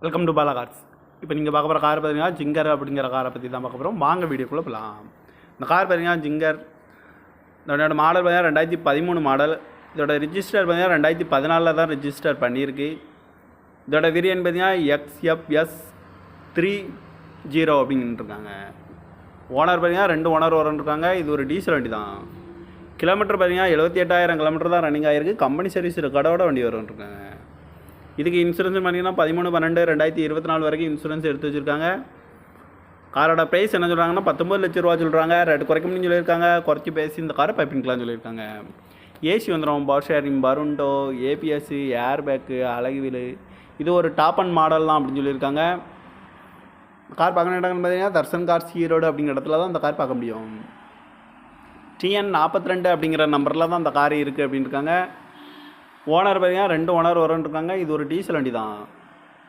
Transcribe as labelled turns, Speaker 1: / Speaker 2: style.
Speaker 1: Welcome to Bala cars. இப்போ நீங்கள் பார்க்க போகிற கார் பார்த்தீங்கன்னா ஜிங்கர் அப்படிங்கிற காரை பற்றி தான் பார்க்க போகிறோம். வாங்க வீடியோக்குள்ளே போகலாம். இந்த கார் பார்த்தீங்கன்னா ஜிங்கர், இதோட மாடல் பார்த்தீங்கன்னா 2013 மாடல். இதோட ரிஜிஸ்டர் பார்த்தீங்கன்னா 2014 தான் ரிஜிஸ்டர் பண்ணியிருக்கு. இதோட வேரியன்ட் பார்த்தீங்கன்னா XFS30 அப்படின்ட்டுருக்காங்க. ஓனர் பார்த்தீங்கன்னா 2 ஓனர் வரன்ட்ருக்காங்க. இது ஒரு டீசல் வண்டி தான். கிலோமீட்டர் பார்த்தீங்கன்னா 78,000 கிலோமீட்டர் தான் ரன்னிங் ஆகிருக்கு. கம்பெனி சர்வீஸ் ரெக்கார்டோட வண்டி வரும்ன்ட்ருக்காங்க. இதுக்கு இன்சூரன்ஸ் பார்த்தீங்கன்னா 13/12/2024 வரைக்கும் இன்சூரன்ஸ் எடுத்து வச்சுருக்காங்க. காரோட ப்ரைஸ் என்ன சொல்கிறாங்கன்னா 19 லட்ச ரூபா சொல்கிறாங்க. ரேட்டு குறைக்க முடியும்னு சொல்லியிருக்காங்க. குறைச்சி பேசி இந்த காரை பைப்பிங்கலாம் சொல்லியிருக்காங்க. ஏசி வந்துடும், பவர் ஷேரிங், பருண்டோ, ஏபிஎஸ், ஏர் பேக்கு, அழகுவீல். இது ஒரு டாப் அண்ட் மாடல் தான் அப்படின்னு சொல்லியிருக்காங்க. கார் பார்க்கணும் இடங்கள்னு பார்த்தீங்கன்னா தர்சன் கார்ஸ் ஈரோடு அப்படிங்கிற இடத்துல தான் இந்த கார் பார்க்க முடியும். TN42 அப்படிங்கிற நம்பரில் தான் இந்த கார் இருக்குது அப்படின்னு இருக்காங்க. ஓனர் பார்த்தீங்கன்னா 2 ஓனர் வரன்ட்ருக்காங்க. இது ஒரு டீசல் வண்டி தான்.